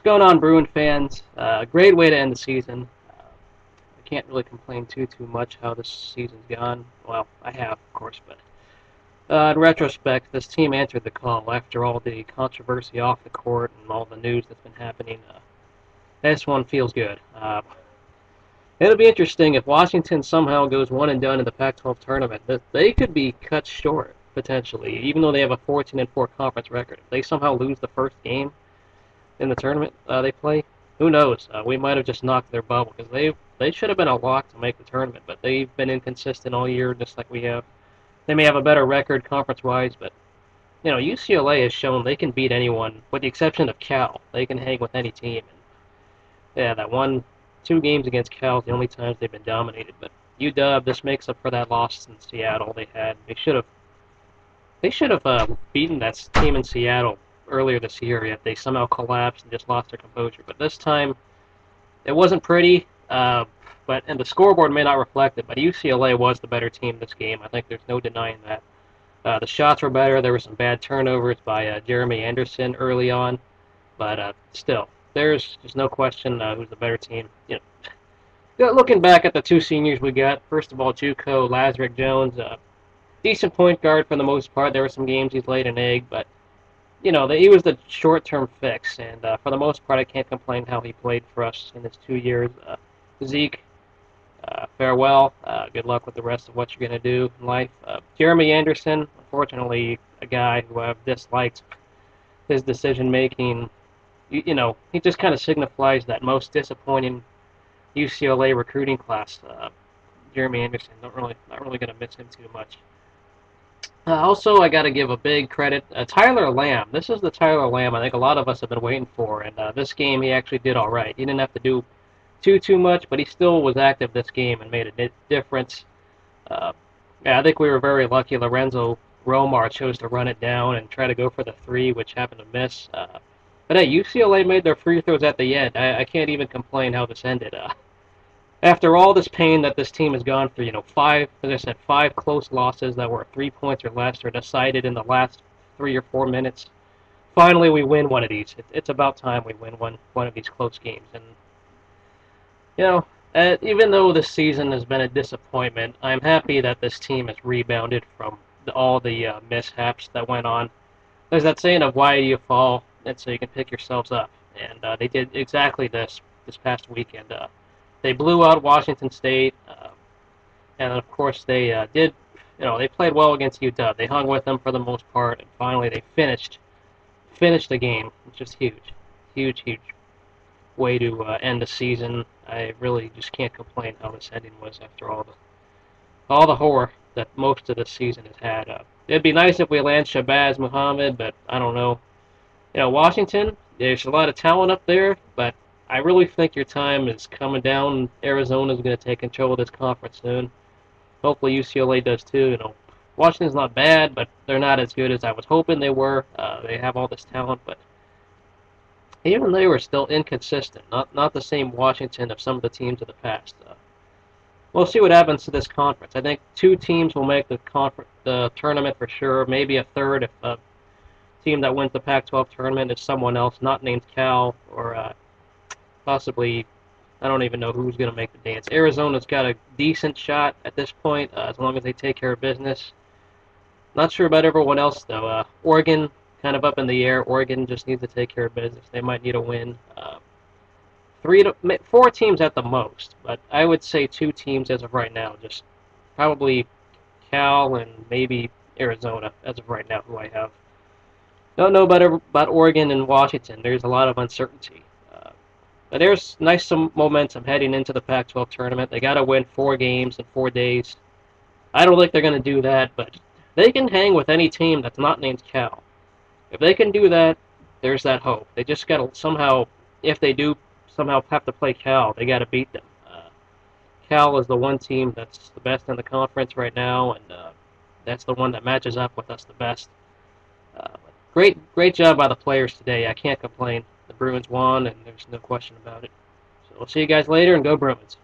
going on, Bruin fans? Great way to end the season. I can't really complain too much how this season's gone. Well, I have, of course, but in retrospect, this team answered the call after all the controversy off the court and all the news that's been happening. This one feels good. It'll be interesting if Washington somehow goes one and done in the Pac-12 tournament. They could be cut short potentially, even though they have a 14-4 conference record. If they somehow lose the first game in the tournament they play, who knows? We might have just knocked their bubble because they should have been a lock to make the tournament, but they've been inconsistent all year, just like we have. They may have a better record conference-wise, but UCLA has shown they can beat anyone, with the exception of Cal. They can hang with any team. And yeah, that one, 2 games against Cal is the only times they've been dominated. But UW, this makes up for that loss in Seattle they had. They should have beaten that team in Seattle earlier this year, yet they somehow collapsed and just lost their composure. But this time, it wasn't pretty, and the scoreboard may not reflect it, but UCLA was the better team this game. I think there's no denying that. The shots were better. There were some bad turnovers by Jeremy Anderson early on, but still, there's just no question who's the better team. Looking back at the 2 seniors we got, first of all, JUCO, Lazarick Jones, decent point guard for the most part. There were some games he's laid an egg, but he was the short-term fix, and for the most part, I can't complain how he played for us in his 2 years. Zeke, farewell. Good luck with the rest of what you're going to do in life. Jeremy Anderson, unfortunately, a guy who I've disliked his decision-making. He just kind of signifies that most disappointing UCLA recruiting class. Jeremy Anderson, not really going to miss him too much. Also, I got to give a big credit. Tyler Lamb. This is the Tyler Lamb I think a lot of us have been waiting for, and this game he actually did all right. He didn't have to do too much, but he still was active this game and made a difference. Yeah, I think we were very lucky. Lorenzo Romar chose to run it down and try to go for the 3, which happened to miss. But hey, UCLA made their free throws at the end. I can't even complain how this ended. After all this pain that this team has gone through, as I said, 5 close losses that were 3 points or less or decided in the last 3 or 4 minutes. Finally, we win one of these. It's about time we win one of these close games. And even though this season has been a disappointment, I'm happy that this team has rebounded from all the mishaps that went on. There's that saying of why do you fall, and so you can pick yourselves up. And they did exactly this past weekend. They blew out Washington State, and of course they they played well against UW. They hung with them for the most part, and finally they finished the game, which is huge way to end the season. I really just can't complain how this ending was after all the horror that most of this season has had. It'd be nice if we land Shabazz Muhammad, but I don't know. Washington, there's a lot of talent up there, but I really think your time is coming down. Arizona's going to take control of this conference soon. Hopefully UCLA does too. Washington's not bad, but they're not as good as I was hoping they were. They have all this talent, but even they were still inconsistent. Not the same Washington of some of the teams of the past. We'll see what happens to this conference. I think 2 teams will make the tournament for sure. Maybe a third if a team that wins the Pac-12 tournament is someone else not named Cal or possibly, I don't even know who's going to make the dance. Arizona's got a decent shot at this point, as long as they take care of business. Not sure about everyone else, though. Oregon, kind of up in the air. Oregon just needs to take care of business. They might need a win. 4 teams at the most, but I would say 2 teams as of right now. Just probably Cal and maybe Arizona as of right now, who I have. Don't know about Oregon and Washington. There's a lot of uncertainty. But there's some momentum heading into the Pac-12 tournament. They got to win 4 games in 4 days. I don't think they're going to do that, but they can hang with any team that's not named Cal. If they can do that, there's that hope. They just got to somehow, if they do somehow have to play Cal, they got to beat them. Cal is the one team that's the best in the conference right now, and that's the one that matches up with us the best. Great job by the players today. I can't complain. The Bruins won, and there's no question about it. So we'll see you guys later, and go Bruins.